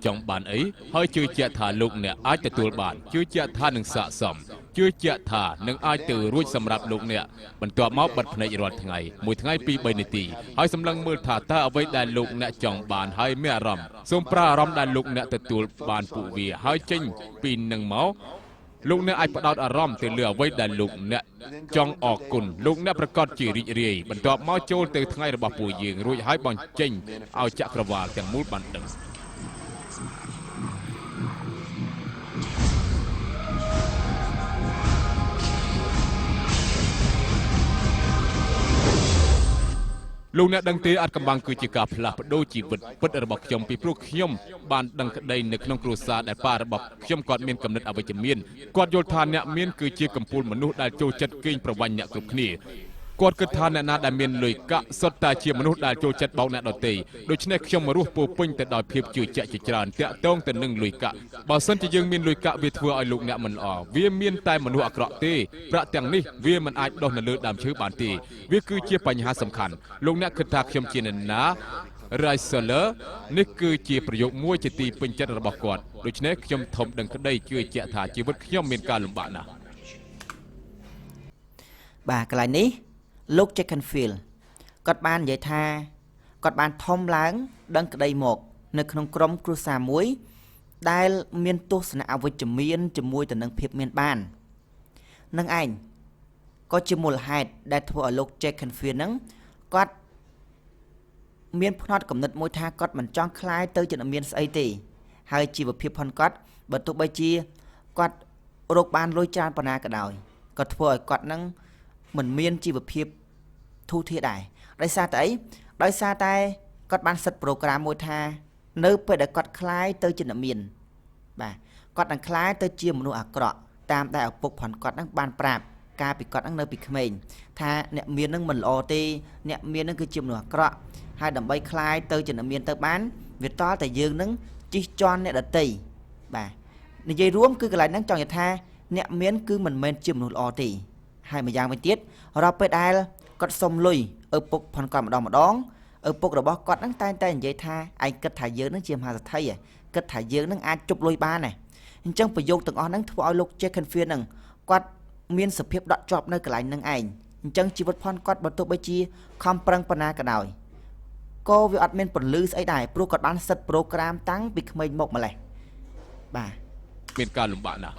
trong bàn ấy hơi chưa chẹt thả lục nè ai từ tuột bàn chưa chẹt thả nâng xạ sầm chưa chẹt thả nâng ai từ ruột sầm rạp lục nè bận tọa máu bật này rọt ngày mùi ngày pi bay nị tì hơi sầm lăng mưa thả ta ở với đàn lục nè trong bàn hơi mẹ rầm xôm pra rầm đàn lục nè từ tuột bàn phụ vì hơi chinh pin nâng máu lục nè ai bắt đầu ở rầm từ lửa với đàn lục nè trong ọt cùn lục nèประกอบจีริเรียบรรทอmáโจลtừ ngàyระบาดปู่ยิงรุ่ยให้บอลจิงเอาจักรวาลแต่มูดบันดึงลูกเนี่ยดังเตะอัดกำบังคือจิกาพลาโดจีวิตปิดระบบขยมปีพลุกขยมบานดังกระไดในขนมครูซาได้ป้าระบบขยมกอดเมียนกำเนิดเอาไว้จะเมียนกอดโยธาเนี่ยเมียนคือเชียกัมพูนมนุษย์ได้โจจัดกินประวันเนี่ยกลุ่มนี้กอดกระทานเนี่ยนาได้เมียนเลยกะสดตาเชียมนุษย์ได้โจจัดเบาเนี่ยดอตีโดยเฉพาะขยมมารู้ปูปิ้งแต่ดอยเพียบจืดเจาะจิจารเตะต้องแต่หนึ่งเลยกะบางสันจะยังเมียนเลยกะเวทัวไอ้ลูกเนี่ยมันออกเวียเมียนตายมนุษย์อักระตีประเตียงนี้เวียมันอาจโดนเลือดดำชื้อบานตีเวียคือเชียปัญหาสำคัญลูกเนี่ยคือทาขยมเชียนนะไรเซลล์นี่คือเชียประโยคมวยจะตีเป็นจัดระบบกอดโดยเฉพาะขยมทมดังกระไดเชื่อเจาะถาชีวิตขยมเมียนการลำบากนะบ่ากลายนี้ลูกเจคันฟิลกอดบ้านใหญ่ทากอดบ้านทอมล้างดังกระไดหมกในขนมกรมครูสามวยได้เมียนตุสนาอวิจเมียนจมวยแต่นังเพียบเมียนบ้านนังไอก็จะมูลหายได้ทั่วลูกเจคันฟิลนั้นกอดเมียนพนอดกำเนิดมวยทากอดมันจ้องคล้ายเตยจนเมียนไอตีให้จีบเพียบพนกอดบรรทุกใบจีกอดโรคบ้านลอยจานปนากระดอยกอดทั่วกอดนั้นเหมือนเมียนจีบเพียบthu thiệt đại đại sa tới đại sa tay cọt ban sật program môi tha nơiไปได้กอดคล้ายเตยจินเมียนบ่ากอดดังคล้ายเตยเจียมมนุษย์อักระตามได้เอาปกผ่อนกอดนั่งบานปราบกาปิกอดนั่งเนยปิดเขมรถ้าเนี่ยเมียนนั่งมันโอตีเนี่ยเมียนนั่งคือเจียมมนุษย์อักระให้ดำใบคล้ายเตยจินเมียนเตยบ้านเวทต่อแต่ยืนนั่งจิจอนเนี่ยดัดตีบ่ในใจร่วมคือกระไรนั่งจองอย่าท่าเนี่ยเมียนคือมันเมียนเจียมมนุษย์โอตีให้มาอย่างเป็นเตี้ยเราไปได้กอดสมลุยปกผ่อนก่อนมาดองปกระบอกกอดนั่งแต่ใหญ่ท่าไอ้กระถ่ายเยอะนั่งเจียมหาสัตไทยกระถ่ายเยอะนั่งอาจุบลุยบ้านเนี่ยจังประโยคต่างอ้อนั่งทั่วเอาลูกเจคันเฟียนั่งกอดเมียนสเปียบดอกจอบในกระไรนั่งไอ้จังชีวิตพรกอดบรรทุกใบจีคำปรังปนากระดอยก็วิอัดเมียนปนลือไอ้ได้โปรกอดบ้านสัตโปรแกรมตั้งปิดไม่หมกมาเลยบ่าเป็นการลำบากนะ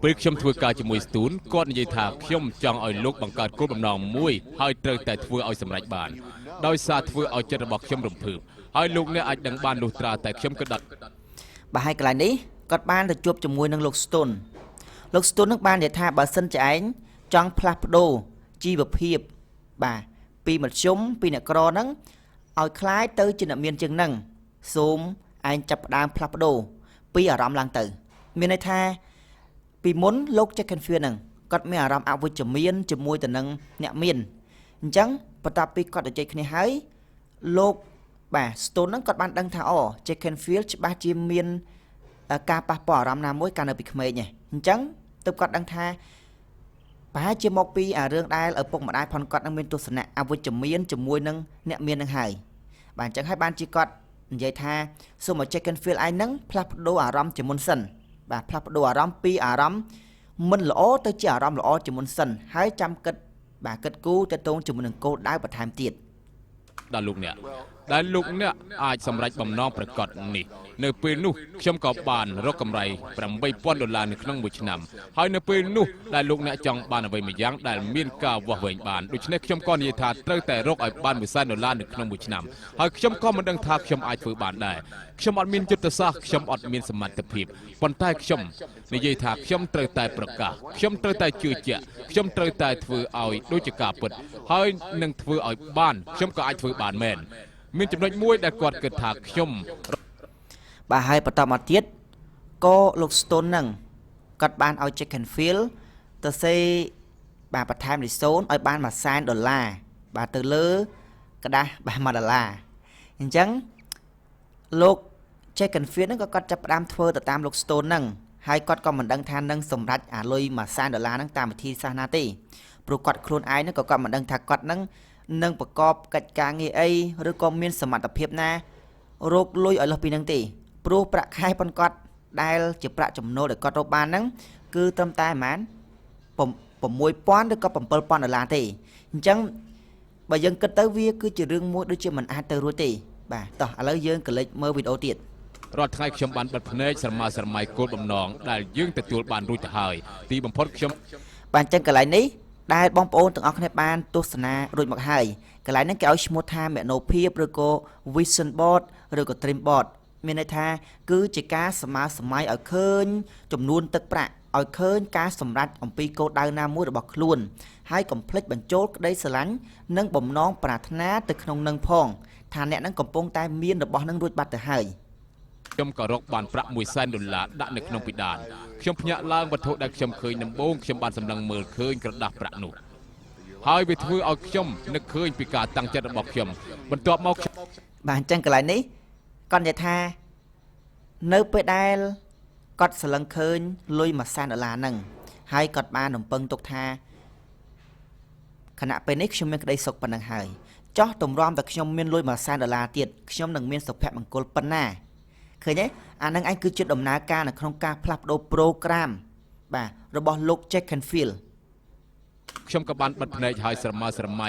เปิดขยมทัวร์การจมวยสตูนก้อนใหญ่ถากขยมจังเอาลูกบังการกรุ๊ปบำนองมวยให้เติร์แต่ทัวร์เอาสำหรับบานโดยซาทัวร์เอาจัดระบบขยมรำพึบให้ลูกเนี่ยอาจดังบานลูตราแต่ขยมกระดัดบ่าให้กลายนี้กอดบ้านจะจบจมวยนั่งลูกสตูนนักบ้านใหญ่ท่าบ่าสันใจจังพลับโดจีบเพียบบ่าปีมัดชมปีเนี่ยกรอนั่งเอาคล้ายเตยจินเมียนจึงนั่งซูมไอ้จับดามพลับโดปีอารมณ์ลังเตยเมียนในท่าปีมุนลูกเจคันเฟียนังกอดไม่อารมณ์เอาไว้จะเมียนจะมวยแต่นังเนี่ยเมียนจังปตาปีกอดใจคนนี้ให้ลูกบ่าสโตนนั่งกอดบ้านดังท่าอ๋อเจคันเฟียชบ้าจีเมียนกาปะปอรำนามวยการเอาปีเขมรเนี่ยจังตุกกอดดังท่าป้าเจมอกปีเรื่องได้ปกมาได้พอนกอดนังเมียนตัวสนะเอาไว้จะเมียนจะมวยนังเนี่ยเมียนนังหายบ้านจังให้บ้านจีกอดใหญ่ท่าสมัยเจคันเฟียไอ้นังพลับโดอารมณ์จะมุนสันบ่าพลับดูอารมณ์ปีอารมณ์มันหล่อแต่เจ้าอารมณ์หล่อจะมันสั่นหายจำกัดบ่ากัดกู้แต่ตรงจะมันหนึ่งโกได้ประทานเตียดด้านลูกเนี่ยอาจสำหรับบำนองประกอบนี่ในปีนู้ขยมกอบานรกกำไรประมาณ$1,000ในขนมบุชนำให้ในปีนู้ได้ลูกเนี่ยจังบานเอาไว้ไม่ยั้งได้มีนกาวเวงบานโดยเฉพาะขยมก้อนยีธาตั้งแต่รกไอ้บ้าน$1,000ในขนมบุชนำให้ขยมก้อนมันดังทาขยมอาจฝืนบานได้ขยมอดมีนจุดตะซากขยมอดมีนสมัติภิบปนใต้ขยมในยีธาขยมตั้งแต่ประกาศขยมตั้งแต่จืดเจาะขยมตั้งแต่ฝืนเอาด้วยจิกาปิดให้หนึ่งฝืนเอาบ้านขยมก็อาจฝืนบานแมนมีจำนวนมวยได้กอดเกิดถากขยมบ่าให้ประตมาเทียดก็ลูกสโตนนั่งกอดบ้านเอาเจคันฟิลตัวเซบ่าประทานในโซนเอาบ้านมา$1,000บ่าตัวเลือกระดาบ่ามา$1อย่างจังลูกเจคันฟิลนั่นก็กอดจับตามทัวร์ตามลูกสโตนนั่งให้กอดก็มันดังทานนั่งสมรัฐลอยมา$1,000นั่งตามวิธีซานาตีโปรกอดโครนไอนั่นก็มันดังถักกอดนั่งประกอบกิจการเงี้ยหรือก็มีสมรรถภาพนะ រកលុយឲ្យលើសពីនឹងទេព្រោះប្រាក់ខែប៉ុនគាត់ដែលជាប្រាក់ចំណូលដែលគាត់រកបានហ្នឹងគឺត្រឹមតែប្រហែល$6000ឬក៏$7000ទេអញ្ចឹងបើយើងគិតទៅវាគឺជារឿងមួយដូចជាមិនអាចទៅរួចទេបាទតោះឥឡូវយើងកលេចមើលវីដេអូទៀតរាល់ថ្ងៃខ្ញុំបានបិទភ្នែកស្រមើស្រមៃគោលបំណងដែលយើងទទួលបានរួចទៅហើយទីបំផុតខ្ញុំបាទអញ្ចឹងកន្លែងនេះដែលបងប្អូនទាំងអស់គ្នាបានទស្សនារួចមកហើយកន្លែងហ្នឹងគេឲ្យឈ្មោះថាមនោភាពឬក៏ vision board ឬក៏ dream board មានន័យថាគឺជាការសម័យឲ្យឃើញចំនួនទឹកប្រាក់ឲ្យឃើញការសម្រេចអំពីគោលដៅណាមួយរបស់ខ្លួនហើយកុំភ្លេចបញ្ចូលក្តីស្រឡាញ់និងបំណងប្រាថ្នាទៅក្នុងនឹងផងថាអ្នកនឹងកំពុងតែមានរបស់នឹងរួចបាត់ទៅហើយខ្ញុំក៏រកបានប្រាក់$100,000ដាក់នៅក្នុងពិដានខ្ញុំភ្ញាក់ឡើងវត្ថុដែលខ្ញុំឃើញដំបូងខ្ញុំបានសម្លឹងមើលឃើញក្រដាស់ប្រាក់នោះហើយវាធ្វើឲ្យខ្ញុំនឹកឃើញពីការតាំងចិត្តរបស់ខ្ញុំបន្ទាប់មកបាទអញ្ចឹងកន្លែងនេះគាត់និយាយថានៅពេលដែលគាត់សម្លឹងឃើញលុយ$100,000ហ្នឹងហើយគាត់បានរំពឹងទុកថាខណៈពេលនេះខ្ញុំមានក្តីសុខប៉ុណ្ណឹងហើយចោះទម្រាំតែខ្ញុំមានលុយ$100,000ទៀតខ្ញុំនឹងមានសុភមង្គលប៉ុណ្ណាឃើញទេអាហ្នឹងឯងគឺជាដំណើរការនៅក្នុងការផ្លាស់ប្ដូរប្រូក្រាមបាទរបស់លោក Jack Canfield ខ្ញុំក៏បានបិទភ្នែកហើយស្រមើស្រមៃ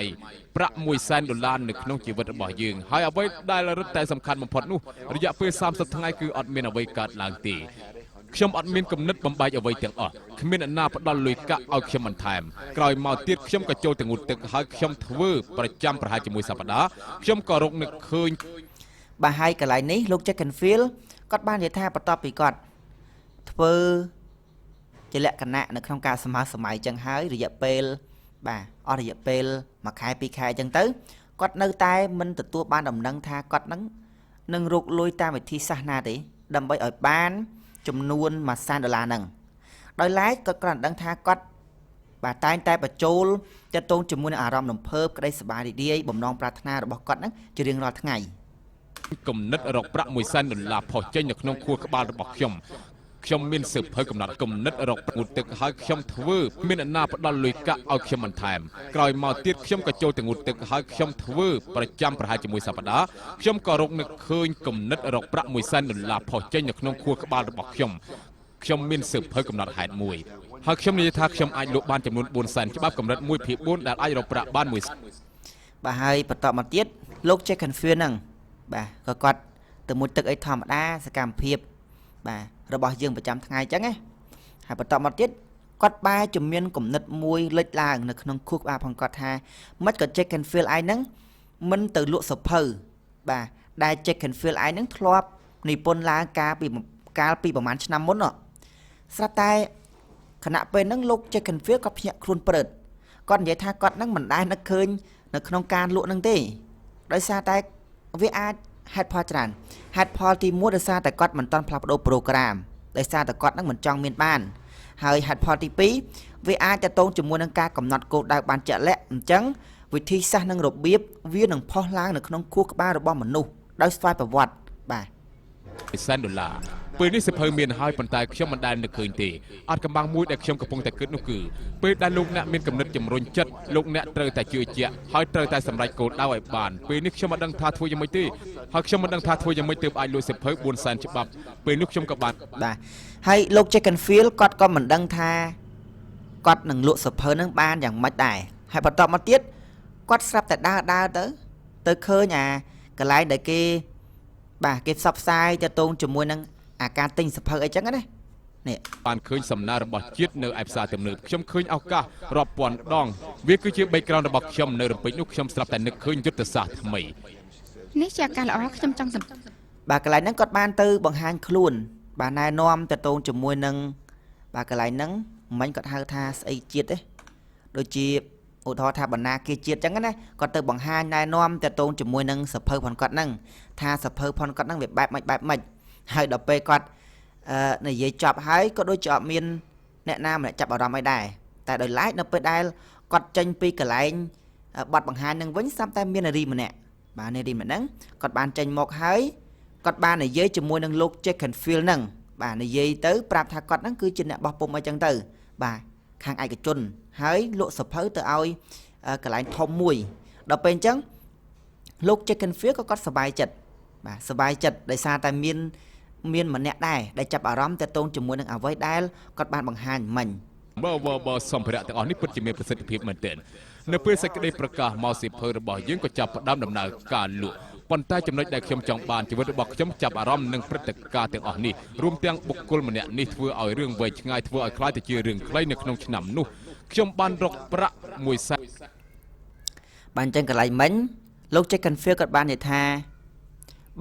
ប្រាក់$100,000នៅក្នុងជីវិតរបស់យើងហើយអ្វីដែលរឹតតែសំខាន់បំផុតនោះរយៈពេល30ថ្ងៃគឺអត់មានអ្វីកើតឡើងទេខ្ញុំអត់មានគំនិតបំបែកអ្វីទាំងអស់គ្មានអ្នកណាផ្ដល់លុយកាក់ឲ្យខ្ញុំបន្ថែមក្រោយមកទៀតខ្ញុំក៏ចូលទៅងូតទឹកហើយខ្ញុំធ្វើប្រចាំប្រហែលជាមួយសប្តាហ៍ខ្ញុំក៏រកនឹកឃើញបាទហើយកន្លែងនេះលោក Jack Canfield គាត់បាននិយាយថាបន្ទាប់ពីគាត់ធ្វើជាលក្ខណៈនៅក្នុងការសម័យចឹងហើយរយៈពេលបាទអស់រយៈពេល1ខែ2ខែអញ្ចឹងទៅគាត់នៅតែមិនទទួលបានដំណឹងថាគាត់នឹងរកលុយតាមវិធីសាស្ត្រណាទេដើម្បីឲ្យបានចំនួន$100,000ហ្នឹងដោយឡែកគាត់គ្រាន់តែដឹងថាគាត់បាទតែងតែបញ្ចូលទាក់ទងជាមួយនឹងអារម្មណ៍រំភើបក្តីសប្បាយរីករាយបំណងប្រាថ្នារបស់គាត់ហ្នឹងជារៀងរាល់ថ្ងៃគំនិតរកប្រាក់$100,000ផុសចេញនៅក្នុងខួរក្បាលរបស់ខ្ញុំមានសៀវភៅកំណត់គំនិតរកងូតទឹកហើយខ្ញុំធ្វើមានអ្នកណាផ្ដល់លុយកាក់ឲ្យខ្ញុំបន្ថែមក្រោយមកទៀតខ្ញុំក៏ចូលទៅងូតទឹកហើយខ្ញុំធ្វើប្រចាំប្រហែលជាមួយសប្តាហ៍ខ្ញុំក៏រកនឹកឃើញគំនិតរកប្រាក់$100,000ផុសចេញនៅក្នុងខួរក្បាលរបស់ខ្ញុំមានសៀវភៅកំណត់ហេតុមួយហើយខ្ញុំនិយាយថាខ្ញុំអាចលក់បានចំនួន$400,000ច្បាប់កម្រិត1/4ដែលអាចរកប្រាក់បាន1បាទហើយបន្តមកទៀតលោក Jack Canfield ហ្នឹងបាទក៏គាត់ទៅមួយទឹកអីធម្មតាសកម្មភាពបាទរបស់យើងប្រចាំថ្ងៃអញ្ចឹងណាហើយបន្តមកទៀតគាត់បែរជំនាញគំនិតមួយលេចឡើងនៅក្នុងខួរក្បាលផងគាត់ថាមិនក៏ Jack Canfield ឯងហ្នឹងមិនទៅលក់សភៅបាទដែល Jack Canfield ឯងហ្នឹងធ្លាប់និពន្ធឡើងកាលពីប្រហែលឆ្នាំមុនស្រាប់តែខណៈពេលហ្នឹងលោក Jack Canfield គាត់ភ្ញាក់ខ្លួនព្រឹតគាត់និយាយថាគាត់ហ្នឹងមិនដែលនឹកឃើញនៅក្នុងការលក់ហ្នឹងទេដោយសារតែវាអាចហេតុផលច្រើនហេតុផលទី1ដោយសារតែគាត់មិនទាន់ផ្លាស់ប្ដូរប្រូក្រាមដោយសារតែគាត់នឹងមិនចង់មានបានហើយហេតុផលទី2វាអាចតតងជាមួយនឹងការកំណត់គោលដៅបានជាក់លាក់អញ្ចឹងវិធីសាស្ត្រនិងរបៀបវានឹងផុសឡើងនៅក្នុងខួរក្បាលរបស់មនុស្សដោយស្វ័យប្រវត្តិបាទ$100,000ពេលនេះសភៅមានហើយប៉ុន្តែខ្ញុំមិនដែលនឹកឃើញទេអត់កំបាំងមួយដែលខ្ញុំកំពុងតែគិតនោះគឺពេលដែលលោកអ្នកមានគំនិតជំរុញចិត្តលោកអ្នកត្រូវតែជឿជាក់ហើយត្រូវតែសម្រេចគោលដៅឲ្យបានពេលនេះខ្ញុំមិនដឹងថាធ្វើយ៉ាងម៉េចទេហើយខ្ញុំមិនដឹងថាធ្វើយ៉ាងម៉េចទើបអាចលក់សភៅ$400,000ច្បាប់ពេលនោះខ្ញុំក៏បានបាទហើយលោក Jack Canfield គាត់ក៏មិនដឹងថាគាត់នឹងលក់សភៅនឹងបានយ៉ាងម៉េចដែរហើយបន្តមកទៀតគាត់ស្រាប់តែដើរទៅឃើញអាកន្លែងដែលគេផ្សព្វផ្សាយទៅតងជាមួយនឹងអាការទិញសភៅអីចឹងណានេះបានឃើញសំណើរបស់ជាតិនៅឯផ្សារទំនើបខ្ញុំឃើញឱកាសរាប់ពាន់ដងវាគឺជា background របស់ខ្ញុំនៅរំពេចនោះខ្ញុំស្រាប់តែនឹកឃើញយុទ្ធសាស្ត្រថ្មីនេះជាឱកាសល្អខ្ញុំចង់បាទកន្លែងហ្នឹងគាត់បានទៅបង្ហាញខ្លួនបាទណែនាំទៅតងជាមួយនឹងបាទកន្លែងហ្នឹងមិញគាត់ហៅថាស្អីជាតិទេដូចជាឧទាហរណ៍ថាបណ្ណាគាជាតិចឹងណាគាត់ទៅបង្ហាញណែនាំទៅតងជាមួយនឹងសភៅផនគាត់ហ្នឹងថាសភៅផនគាត់ហ្នឹងវាបែបម៉េចហើយដល់ពេលគាត់និយាយចប់ហើយក៏ដូចជាអត់មានអ្នកណាម្នាក់ចាប់អារម្មណ៍អីដែរតែដោយឡែកនៅពេលដែលគាត់ចេញពីកន្លែងបတ်បង្ហាញនឹងវិញស្រាប់តែមាននារីម្នាក់បាទនារីម្នាក់ហ្នឹងគាត់បានចេញមកហើយគាត់បាននិយាយជាមួយនឹងលោក Jack Canfield ហ្នឹងបាទនិយាយទៅប្រាប់ថាគាត់ហ្នឹងគឺជាអ្នកបោះពុម្ពអីចឹងទៅបាទខាងឯកជនហើយលក់សភៅទៅឲ្យកន្លែងធំមួយដល់ពេលអញ្ចឹងលោក Jack Canfield ក៏គាត់សប្បាយចិត្ត បាទសบายចិត្តដោយសារតែមានម្នាក់ដែរដែលចាប់អារម្មណ៍ទាក់ទងជាមួយនឹងអ្វីដែលគាត់បានបង្ហាញមិញ បើសម្ភារៈទាំងអស់នេះពិតជាមានប្រសិទ្ធភាពមែនទែននៅពេលសេចក្តីប្រកាសមកសិភៅរបស់យើងក៏ចាប់ផ្ដើមដំណើរការលក់ប៉ុន្តែចំណុចដែលខ្ញុំចង់បានជីវិតរបស់ខ្ញុំចាប់អារម្មណ៍នឹងព្រឹត្តិការណ៍ទាំងអស់នេះរួមទាំងបុគ្គលម្នាក់នេះធ្វើឲ្យរឿងវែងឆ្ងាយធ្វើឲ្យខ្លាចទៅជារឿងខ្លីនៅក្នុងឆ្នាំនោះខ្ញុំបានរកប្រាក់100,000 បានអញ្ចឹងកន្លែងមិញលោក Jack Canfield គាត់បាននិយាយថា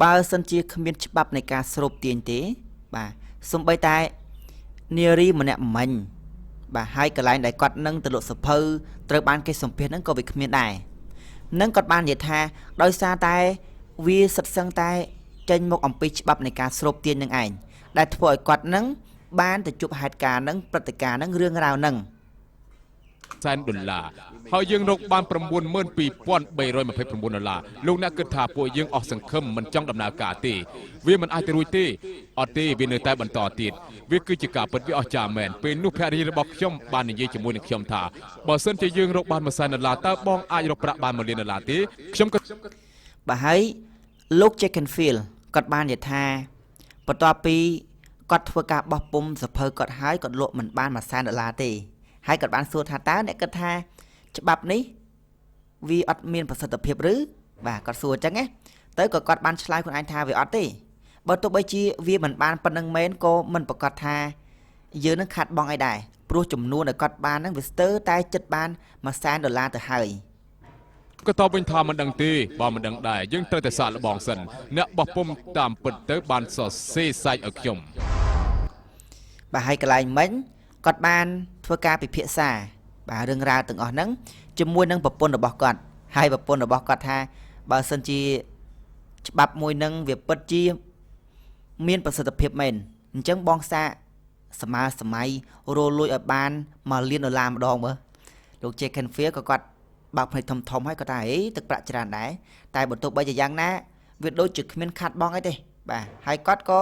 បើសិនជាគ្មានច្បាប់នៃការស្រូបទាញទេបាទសូម្បីតែនារីម្នាក់មិញបាទហើយកន្លែងដែលគាត់នឹងទៅលក់សភៅត្រូវបានគេសម្ភាសហ្នឹងក៏វាគ្មានដែរនឹងគាត់បាននិយាយថាដោយសារតែវាសិតសឹងតែចេញមកអំពីច្បាប់នៃការស្រូបទាញនឹងឯងដែលធ្វើឲ្យគាត់នឹងបានទៅជួបហេតុការណ៍ហ្នឹងព្រឹត្តិការណ៍ហ្នឹងរឿងរ៉ាវហ្នឹង$1,000ហើយយើងរកបាន$92,329លោកអ្នកគិតថាពួកយើងអស់សង្ឃឹមមិនចង់ដំណើរការទេវាមិនអាចទៅរួចទេអត់ទេវានៅតែបន្តទៀតវាគឺជាការពិតវាអស្ចារ្យមែនពេលនោះភរិយារបស់ខ្ញុំបាននិយាយជាមួយនឹងខ្ញុំថាបើសិនជាយើងរកបាន$100,000តើបងអាចរកប្រាក់បាន$1,000,000ទេខ្ញុំក៏បាទហើយលោក Jack Canfield គាត់បាននិយាយថាបន្ទាប់ពីគាត់ធ្វើការបោះពុម្ពសភៅគាត់ហើយគាត់លក់មិនបាន$100,000ទេហើយគាត់បានសួរថាតើអ្នកគិតថាច្បាប់នេះវាអត់មានប្រសិទ្ធភាពឬបាទគាត់សួរអញ្ចឹងណាទៅក៏គាត់បានឆ្លើយខ្លួនឯងថាវាអត់ទេបើទោះបីជាវាមិនបានប៉ុណ្្នឹងមែនក៏មិនប្រកាសថាយើងនឹងខាត់បងអីដែរព្រោះចំនួនដែលគាត់បានហ្នឹងវាស្ទើរតែចិត្តបាន$100,000ទៅហើយក៏តបវិញថាមិនដឹងទេបើមិនដឹងដែរយើងត្រូវតែសាកល្បងសិនអ្នកបោះពុម្ពតាមពិតទៅបានសរសេរសាច់ឲ្យខ្ញុំបាទហើយកន្លែងមិញគាត់បានធ្វើការពិភាក្សាបាទរឿងរ៉ាវទាំងអស់ហ្នឹងជាមួយនឹងប្រពន្ធរបស់គាត់ហើយប្រពន្ធរបស់គាត់ថាបើសិនជាច្បាប់មួយហ្នឹងវាពិតជាមានប្រសិទ្ធភាពមែនអញ្ចឹងបងសាកសម័យរលួយឲ្យបាន$1,000,000ម្ដងមើលលោក Jack Canfield ក៏គាត់បើកភ្នែកធំហើយគាត់ថាហេទឹកប្រាក់ច្រើនដែរតែបើទោះបីជាយ៉ាងណាវាដូចជាគ្មានខាត់បងអីទេបាទហើយគាត់ក៏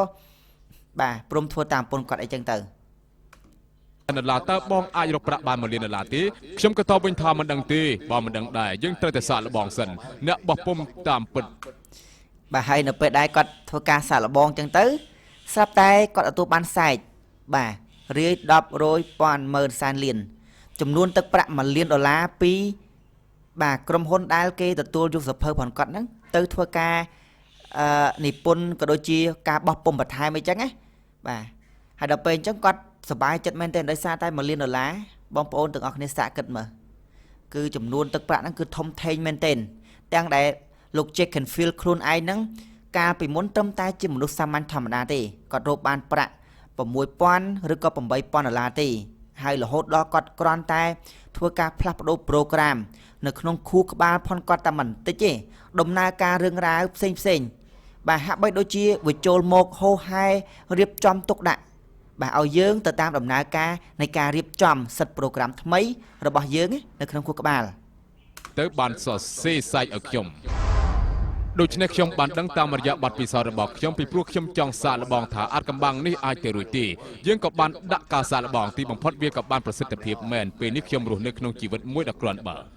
បាទព្រមធ្វើតាមប្រពន្ធគាត់អីចឹងទៅ$1,000,000តើបងអាចរកប្រាក់បាន$1,000,000ទេខ្ញុំក៏តបវិញថាមិនដឹងទេបើមិនដឹងដែរយើងត្រូវតែសាកល្បងសិនអ្នកបោះពុម្ពតាមពិតបាទហើយនៅពេលដែលគាត់ធ្វើការសាកល្បងចឹងទៅស្រាប់តែគាត់ទទួលបានសែកបាទរាយ10 100 10,000 100,000 លានចំនួនទឹកប្រាក់$1,000,000ពីបាទក្រុមហ៊ុនដែលគេទទួលយកសភៅផងគាត់ហ្នឹងទៅធ្វើការនិពន្ធក៏ដូចជាការបោះពុម្ពបន្ថែមអីចឹងណាបាទហើយដល់ពេលអញ្ចឹងគាត់សប្បាយចិត្តមែនទេដោយសារតែ$1,000,000បងប្អូនទាំងអស់គ្នាសាកគិតមើលគឺចំនួនទឹកប្រាក់ហ្នឹងគឺធំធេងមែនទេទាំងដែលលោក Jack Canfield ខ្លួនឯងហ្នឹងកាលពីមុនត្រឹមតែជាមនុស្សសាមញ្ញធម្មតាទេគាត់រកបានប្រាក់$6,000ឬក៏$8,000ទេហើយរហូតដល់គាត់គ្រាន់តែធ្វើការផ្លាស់ប្ដូរប្រូក្រាមនៅក្នុងខួរក្បាលផនគាត់តែមិនតិចទេដំណើរការរឿងរ៉ាវផ្សេងបាទហាក់បីដូចជាវាចូលមកហោហែរៀបចំទុកដាក់បាទឲ្យយើងទៅតាមដំណើរការនៃការរៀបចំសិតប្រូក្រាមថ្មីរបស់យើងនៅក្នុងខួរក្បាលទៅបានសរសេរសាច់ឲ្យខ្ញុំដូច្នេះខ្ញុំបានដឹងតាមរយៈបទពិសោធន៍របស់ខ្ញុំពីព្រោះខ្ញុំចង់សាកល្បងថាអាចកំបាំងនេះអាចទៅរួចទេយើងក៏បានដាក់ការសាកល្បងទីបំផុតវាក៏បានប្រសិទ្ធភាពមែនពេលនេះខ្ញុំរស់នៅក្នុងជីវិតមួយដ៏គ្រាន់បើ